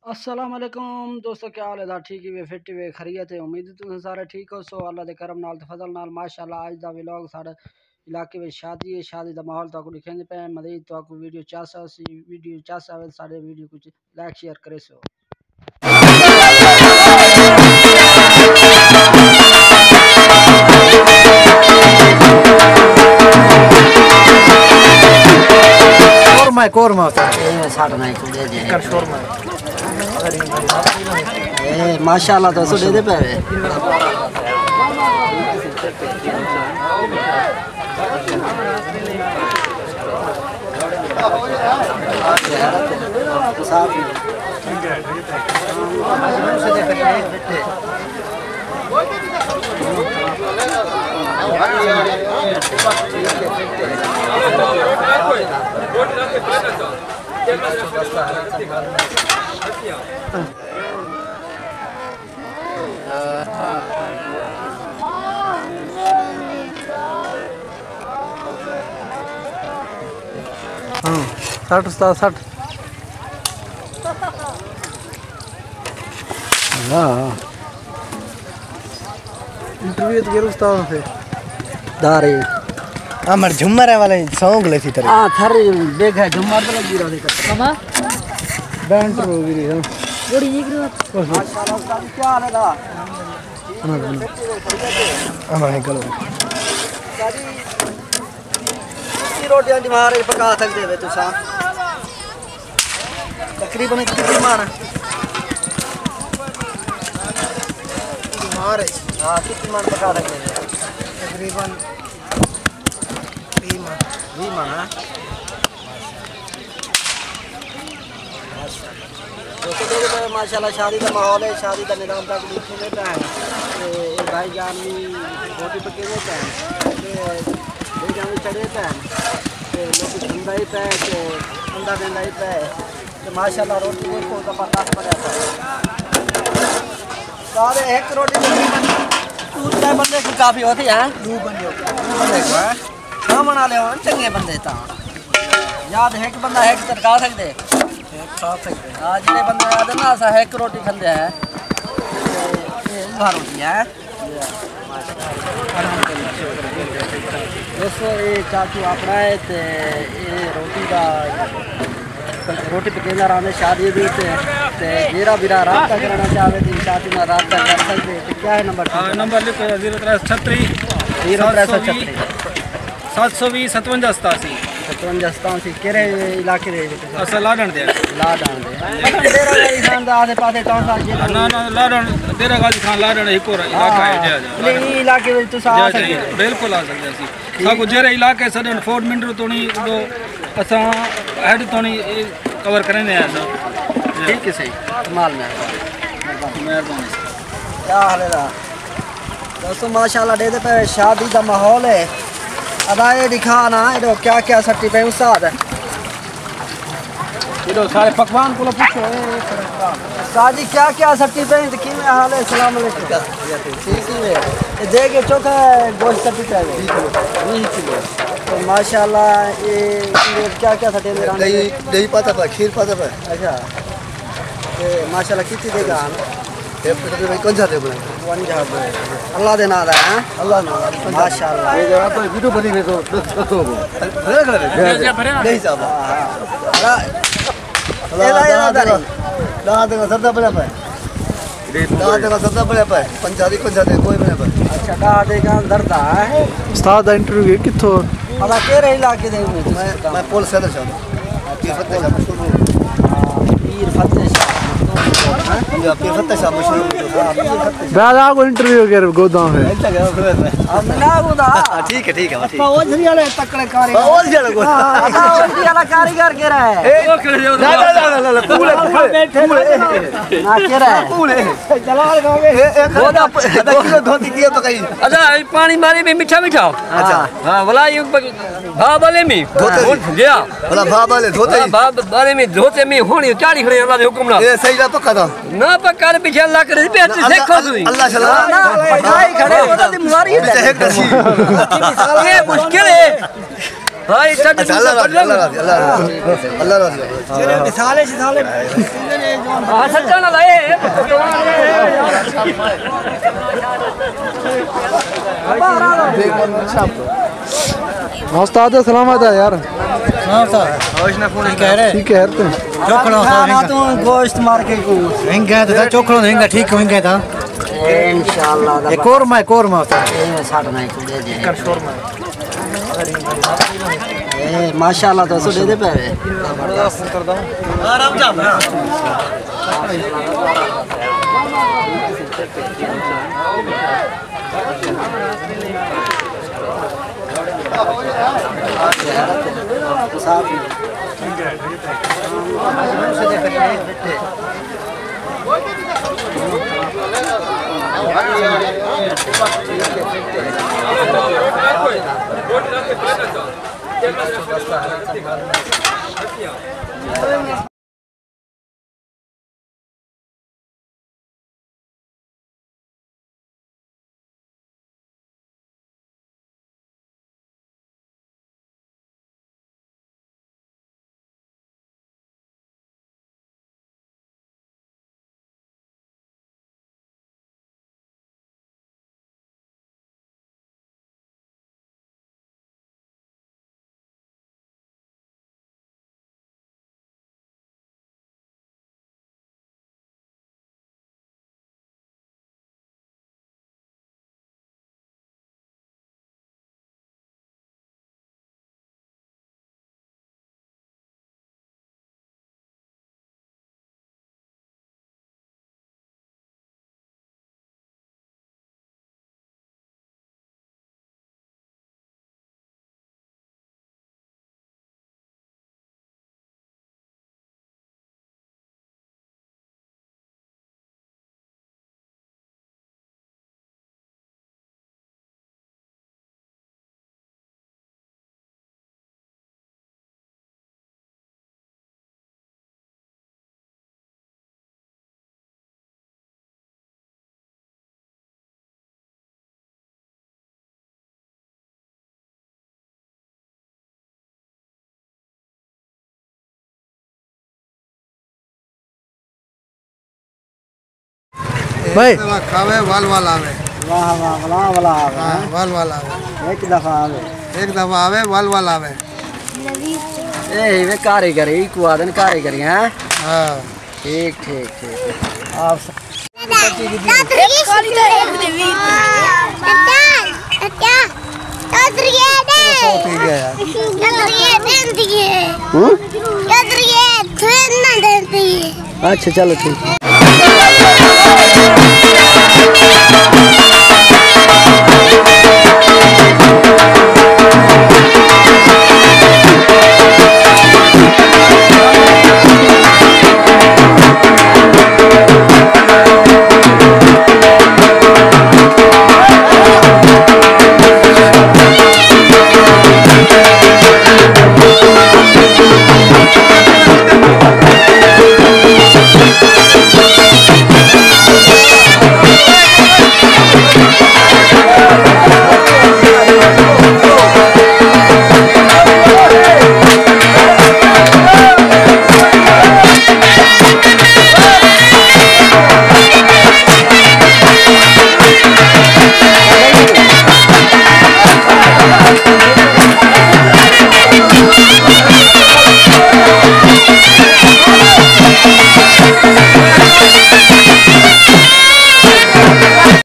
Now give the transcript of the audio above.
अस्सलाम वालेकुम दोस्तों, क्या हाल है? ठीक है, फिट वे खरीत है। उम्मीद तुम सारे ठीक हो। सो अल्लाह दे करम नाल ते फजल नाल माशाअल्लाह आज दा व्लॉग साडे इलाके में शादी है। शादी दा माहौल ताको दिखाने पे मजीद ताको वीडियो चासा आवे साडे वीडियो कुछ लाइक शेयर करे सो। कोरमा साठ नहीं तो दे दे कर शोरमा माशाअल्लाह तो दे दे पे साठ उस्ताद साठ इंटरव्यू तो उस्ताद से दारे हमारे झुमर है वाले सॉन्ग ले थी तरह हां थर देख है झुमर तो लगी रहा देखा मामा बैंड हो गई है बड़ी एक माशाल्लाह उस्ताद क्या हाल है दा हमारे कलो रोटियां दिमाग पका सकते हो तुसा तकरीबन कितनी मान हमारे हां कितनी मान पका सकते हैं तकरीबन 20 मान तो माशाल्लाह शादी का माहौल है। शादी का निजाम तक लिखे लेता है भाई जान भी रोटी पके देता है भाई जान भी चढ़े था लोग ठंडा ही पे ठंडा देना ही पे तो माशाल्लाह रोटी देखो जबरदस्त बना था सारे एक रोटी तकरीबन बंदे की काफ़ी होती है। दो बंदे हाँ बना ले चंगे बंदे था याद है कि बंदा है कि तरका सकते खा सकते हाँ जितने बंदे याद है ना ऐसा है कि रोटी खाते हैं रोटी है दोस्तों ये चाचू अपना है ते ये रोटी पकेंदा रहा शादी भी ते जेरा बिरा राब्ता करना चाहे तो चाचू ना राब्ता कर सकते तो क्या है नंबर लिखो 0336 720 57 87 57 केरे इलाके दे असा लाडन दे डेरा गाली खान दा आसे पासे कौन सा ना लाडन डेरा गाली खान लाडन एक और इलाका है ले ई इलाके में तुसा आ सकते बिल्कुल आ सकते सी सागो जेरे इलाके सदन फोर्ट मिनट तोनी दो असा हेड तोनी कवर करने हैं ठीक है सही कमाल में मेहरबानी क्या हाल है दोस्तों माशाल्लाह दे दे पे शादी का माहौल है अदाए दिखाना इधर क्या क्या सट्टी पे उस्ताद इधर सारे पकवान को पूछो शादी क्या क्या सट्टी पे कि हाल है अस्सलाम वालेकुम ठीक है दे के चोखा गोश्त सट्टी पे 20 किलो तो माशाल्लाह ये क्या क्या सट्टे दे दही पाता पर खीर पाता पर अच्छा ये माशाल्लाह कितनी देगा ये भाई कौन जाते हैं अल्लाह दे नाम है अल्लाह ना माशाल्लाह ये जगह पर वीडियो बनी है तो नहीं साहब अल्लाह सदा बड़ा पर सदा बड़ा पर पंजाबी कोई बने पर अच्छा दा देगा दरदा है उस्ताद इंटरव्यू किथों अदा केरे इलाके दे मैं पुल से दर्शा पीर फतेह शाह पीर फतेह शाह मशहूर दादा को इंटरव्यू कर गोदाम है अब ना गोदा ठीक है ठीक है ओझरी वाले तकड़े कारीगर ओझरी वाला कारीगर के रहे ना के रहे जलाल गांव में गोदा किलो धोती किए पकाई अच्छा पानी मारी में मीठा मीठा अच्छा हां वाला ये भाबले में धोते गया वाला भाबले धोते भाबले में धोते में होनी चाड़ी खड़े अल्लाह दे हुक्म ना ये सही ना पक्का था ना पक्का रे पीछे अल्लाह करे पे देखो तू अल्लाह चला भाई खड़े होता दी बीमारी है एक दसी ये मुश्किल है हां इच्छा अल्लाह राजी अल्लाह राजी मिसाले सिसाले हां सच्चा ना लाए उस्ताद सलामत है यार। कह रहे ठीक है यार तुम चोखड़ो तू गोश्त मार के को हिंगा तो चोखड़ो हिंगा ठीक हिंगा था इंशाल्लाह ये कोरमा साठ नहीं को दे दे माशाल्लाह तो सो दे दे पे जबरदस्त कर दो आराम जा साफ भाई खावे वाल वाल आवे वाह वाह वाला वाला हां वाल वाल आवे एक दफा आवे आवे वाल वाल आवे ए वे कारीगर ही को आदन कारीगर हैं हां ठीक ठीक ठीक आप अच्छा चलो ठीक